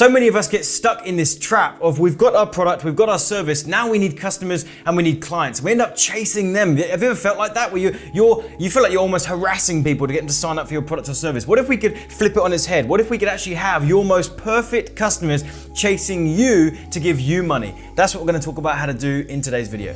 So many of us get stuck in this trap of we've got our product, we've got our service, now we need customers and we need clients. We end up chasing them. Have you ever felt like that, where you feel like you're almost harassing people to get them to sign up for your product or service? What if we could flip it on its head? What if we could actually have your most perfect customers chasing you to give you money? That's what we're going to talk about how to do in today's video.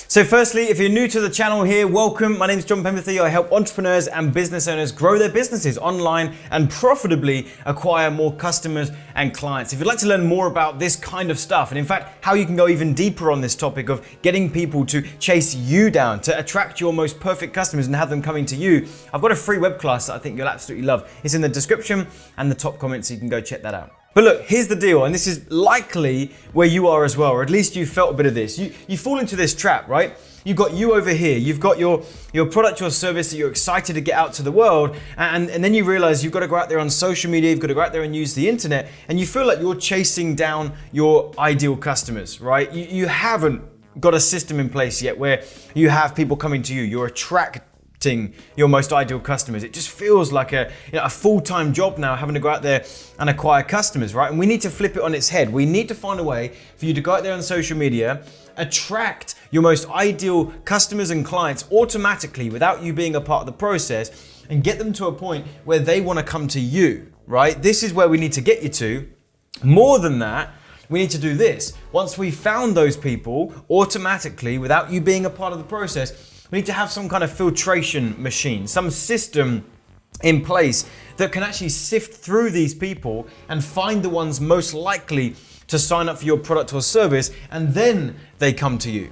So firstly, if you're new to the channel here, welcome. My name is Penberthy. I help entrepreneurs and business owners grow their businesses online and profitably acquire more customers and clients. If you'd like to learn more about this kind of stuff, and in fact, how you can go even deeper on this topic of getting people to chase you down, to attract your most perfect customers and have them coming to you, I've got a free web class that I think you'll absolutely love. It's in the description and the top comment, so you can go check that out. But look, here's the deal, and this is likely where you are as well, or at least you felt a bit of this. You fall into this trap, right? You've got you over here, you've got your product, your service that you're excited to get out to the world, and then you realize you've got to go out there on social media, you've got to go out there and use the internet, and you feel like you're chasing down your ideal customers, right? You haven't got a system in place yet where you have people coming to you, you're attracting your most ideal customers. It just feels like a full-time job now, having to go out there and acquire customers, right? And we need to flip it on its head. We need to find a way for you to go out there on social media, attract your most ideal customers and clients automatically without you being a part of the process, and get them to a point where they want to come to you, right? This is where we need to get you to. More than that, we need to do this. Once we found those people automatically without you being a part of the process, we need to have some kind of filtration machine, some system in place that can actually sift through these people and find the ones most likely to sign up for your product or service, and then they come to you.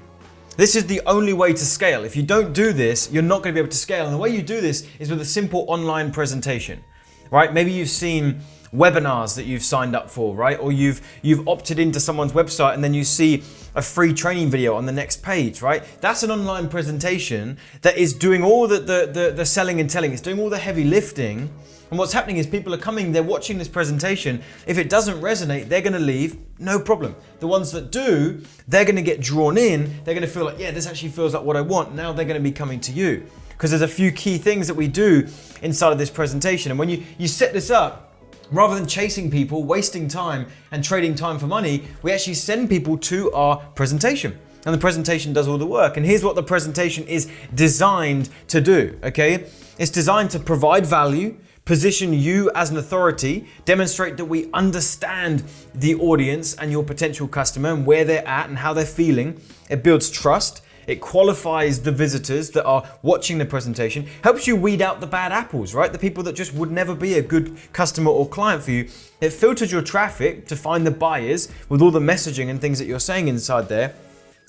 This is the only way to scale. If you don't do this, you're not going to be able to scale. And the way you do this is with a simple online presentation, right? Maybe you've seen webinars that you've signed up for, right? Or you've opted into someone's website and then you see a free training video on the next page, right? That's an online presentation that is doing all the selling and telling. It's doing all the heavy lifting. And what's happening is people are coming, they're watching this presentation. If it doesn't resonate, they're going to leave, no problem. The ones that do, they're going to get drawn in. They're going to feel like, yeah, this actually feels like what I want. Now they're going to be coming to you. Because there's a few key things that we do inside of this presentation. And when you set this up, rather than chasing people, wasting time and trading time for money, we actually send people to our presentation. And the presentation does all the work. And here's what the presentation is designed to do, okay? It's designed to provide value, position you as an authority, demonstrate that we understand the audience and your potential customer and where they're at and how they're feeling. It builds trust. It qualifies the visitors that are watching the presentation, helps you weed out the bad apples, right? The people that just would never be a good customer or client for you. It filters your traffic to find the buyers with all the messaging and things that you're saying inside there.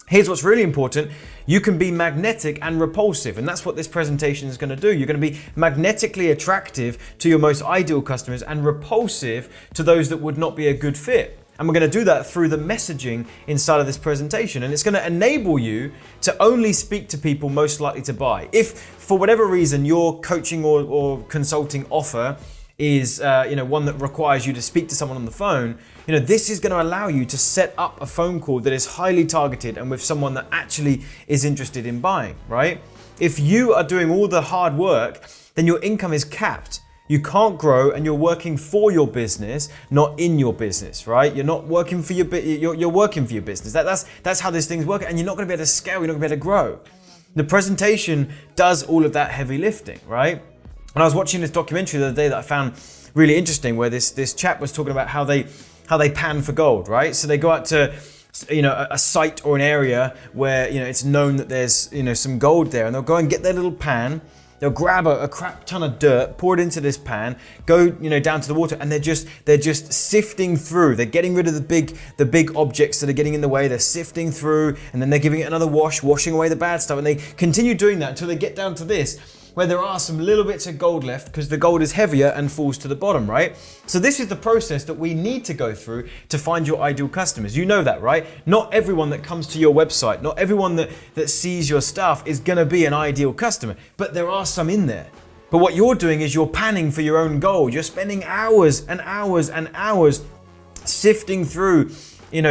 Here's what's really important. You can be magnetic and repulsive, and that's what this presentation is going to do. You're going to be magnetically attractive to your most ideal customers and repulsive to those that would not be a good fit. And we're going to do that through the messaging inside of this presentation. And it's going to enable you to only speak to people most likely to buy. If for whatever reason your coaching or consulting offer is one that requires you to speak to someone on the phone, this is going to allow you to set up a phone call that is highly targeted and with someone that actually is interested in buying, right? If you are doing all the hard work, then your income is capped. You can't grow, and you're working for your business, not in your business, right? You're not working for you're working for your business. That's how these things work, and you're not going to be able to scale. You're not going to be able to grow. The presentation does all of that heavy lifting, right? And I was watching this documentary the other day that I found really interesting, where this chap was talking about how they pan for gold, right? So they go out to a site or an area where it's known that there's some gold there, and they'll go and get their little pan. They'll grab a crap ton of dirt, pour it into this pan, go down to the water, and they're just sifting through. They're getting rid of the big objects that are getting in the way. They're sifting through, and then they're giving it another wash, washing away the bad stuff, and they continue doing that until they get down to this, where there are some little bits of gold left because the gold is heavier and falls to the bottom, right? So this is the process that we need to go through to find your ideal customers. You know that, right? Not everyone that comes to your website, not everyone that sees your stuff is gonna be an ideal customer, but there are some in there. But what you're doing is you're panning for your own gold. You're spending hours and hours and hours sifting through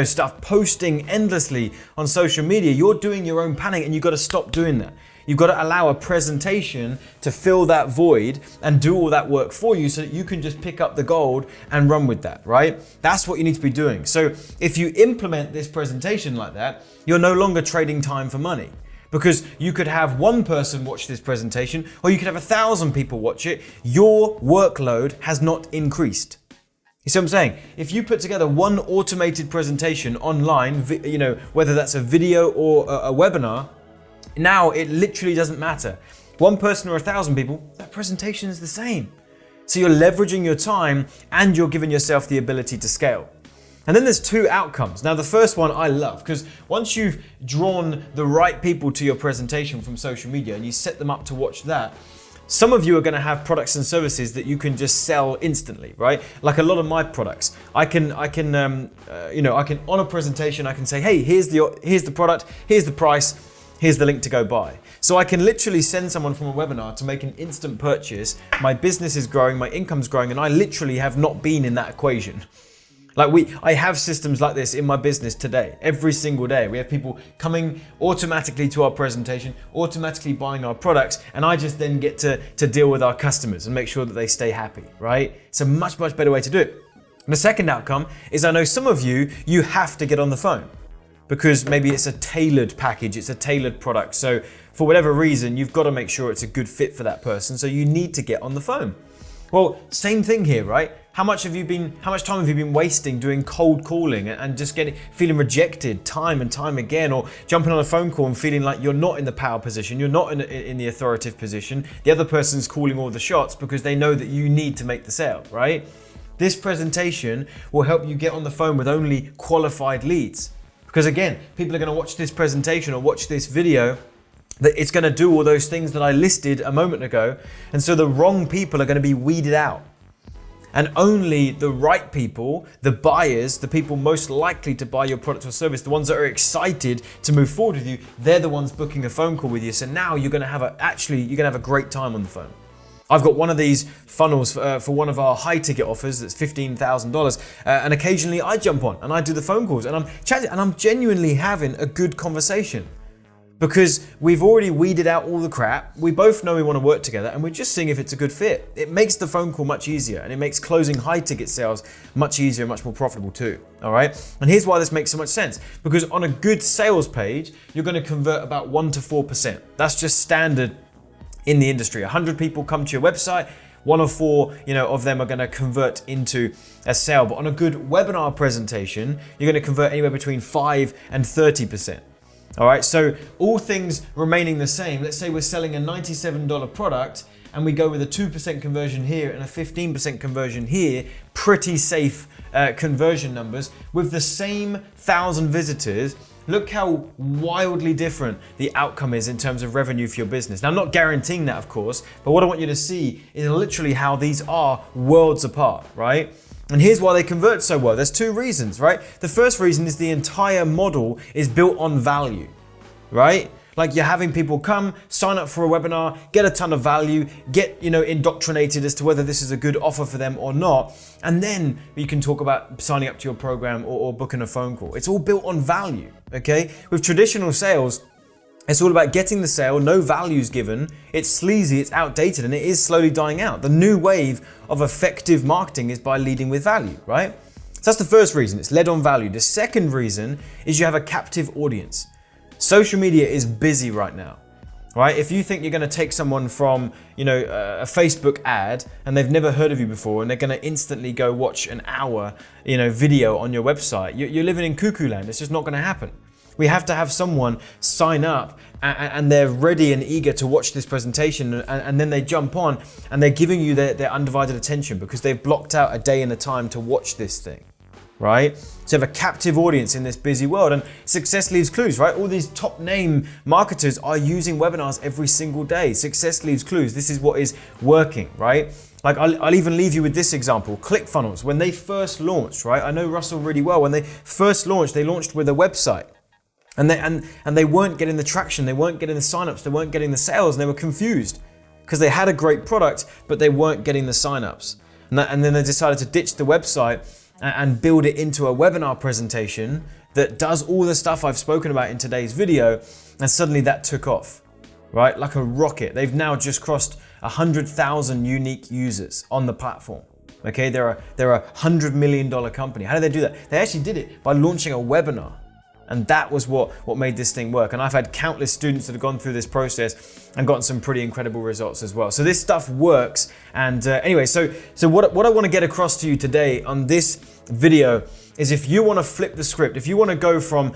stuff, posting endlessly on social media, you're doing your own planning, and you've got to stop doing that. You've got to allow a presentation to fill that void and do all that work for you so that you can just pick up the gold and run with that, right? That's what you need to be doing. So if you implement this presentation like that, you're no longer trading time for money. Because you could have one person watch this presentation, or you could have 1,000 people watch it. Your workload has not increased. You see what I'm saying? If you put together one automated presentation online, whether that's a video or a webinar, now it literally doesn't matter. One person or 1,000 people, that presentation is the same. So you're leveraging your time and you're giving yourself the ability to scale. And then there's two outcomes. Now the first one I love, because once you've drawn the right people to your presentation from social media and you set them up to watch that, some of you are going to have products and services that you can just sell instantly, right? Like a lot of my products, I can on a presentation I can say, hey, here's the product, here's the price, here's the link to go buy. So I can literally send someone from a webinar to make an instant purchase. My business is growing, my income's growing, and I literally have not been in that equation. I have systems like this in my business today, every single day. We have people coming automatically to our presentation, automatically buying our products, and I just then get to deal with our customers and make sure that they stay happy, right? It's a much, much better way to do it. And the second outcome is I know some of you have to get on the phone because maybe it's a tailored package, it's a tailored product. So for whatever reason, you've got to make sure it's a good fit for that person. So you need to get on the phone. Well, same thing here, right? How much time have you been wasting doing cold calling and just feeling rejected time and time again, or jumping on a phone call and feeling like you're not in the power position, you're not in the authoritative position. The other person's calling all the shots because they know that you need to make the sale, right? This presentation will help you get on the phone with only qualified leads. Because again, people are going to watch this presentation or watch this video that it's going to do all those things that I listed a moment ago. And so the wrong people are going to be weeded out. And only the right people, the buyers, the people most likely to buy your product or service, the ones that are excited to move forward with you, they're the ones booking a phone call with you. So now you're going to have a great time on the phone. I've got one of these funnels for one of our high ticket offers that's $15,000, and occasionally I jump on and I do the phone calls and I'm chatting and I'm genuinely having a good conversation because we've already weeded out all the crap. We both know we want to work together and we're just seeing if it's a good fit. It makes the phone call much easier and it makes closing high ticket sales much easier and much more profitable too. All right. And here's why this makes so much sense, because on a good sales page, you're going to convert about 1 to 4%. That's just standard in the industry. 100 people come to your website, 1 or 4, of them are going to convert into a sale. But on a good webinar presentation, you're going to convert anywhere between 5 and 30%. All right. So all things remaining the same. Let's say we're selling a $97 product and we go with a 2% conversion here and a 15% conversion here. Pretty safe conversion numbers with the same 1,000 visitors. Look how wildly different the outcome is in terms of revenue for your business. Now, I'm not guaranteeing that, of course, but what I want you to see is literally how these are worlds apart, right? And here's why they convert so well. There's 2 reasons, right? The first reason is the entire model is built on value, right? Like you're having people come, sign up for a webinar, get a ton of value, get, indoctrinated as to whether this is a good offer for them or not. And then you can talk about signing up to your program or booking a phone call. It's all built on value, okay? With traditional sales, it's all about getting the sale, no values given. It's sleazy, it's outdated, and it is slowly dying out. The new wave of effective marketing is by leading with value, right? So that's the first reason, it's led on value. The second reason is you have a captive audience. Social media is busy right now, right? If you think you're going to take someone from, a Facebook ad and they've never heard of you before and they're going to instantly go watch an hour, video on your website, you're living in cuckoo land. It's just not going to happen. We have to have someone sign up and they're ready and eager to watch this presentation and then they jump on and they're giving you their undivided attention because they've blocked out a day and a time to watch this thing. Right? So you have a captive audience in this busy world, and success leaves clues, right? All these top name marketers are using webinars every single day. Success leaves clues. This is what is working, right? Like I'll even leave you with this example. ClickFunnels, when they first launched, right? I know Russell really well. When they first launched, they launched with a website. And they weren't getting the traction, they weren't getting the signups, they weren't getting the sales, and they were confused because they had a great product, but they weren't getting the signups. And then they decided to ditch the website and build it into a webinar presentation that does all the stuff I've spoken about in today's video, and suddenly that took off, right? Like a rocket. They've now just crossed 100,000 unique users on the platform. Okay, they're a $100 million company. How did they do that? They actually did it by launching a webinar. And that was what made this thing work. And I've had countless students that have gone through this process and gotten some pretty incredible results as well. So this stuff works. And anyway, so what I want to get across to you today on this video is, if you want to flip the script, if you want to go from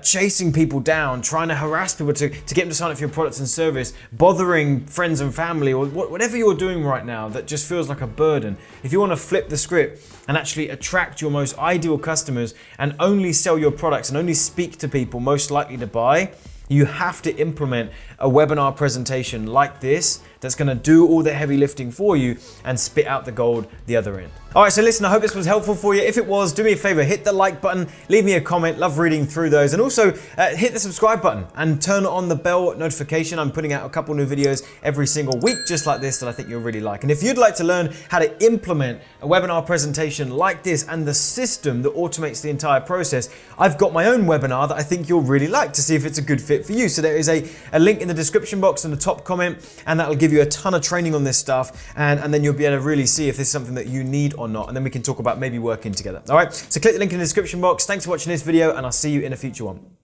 chasing people down, trying to harass people to get them to sign up for your products and service, bothering friends and family, or whatever you're doing right now that just feels like a burden, if you want to flip the script and actually attract your most ideal customers and only sell your products and only speak to people most likely to buy, you have to implement a webinar presentation like this that's gonna do all the heavy lifting for you and spit out the gold the other end. All right, so listen, I hope this was helpful for you. If it was, do me a favor, hit the like button, leave me a comment, love reading through those, and also hit the subscribe button and turn on the bell notification. I'm putting out a couple new videos every single week just like this that I think you'll really like. And if you'd like to learn how to implement a webinar presentation like this and the system that automates the entire process, I've got my own webinar that I think you'll really like to see if it's a good fit for you. So there is a link in the description box in the top comment, and that'll give you a ton of training on this stuff, and then you'll be able to really see if this is something that you need or not, and then we can talk about maybe working together. All right, so click the link in the description box. Thanks for watching this video, and I'll see you in a future one.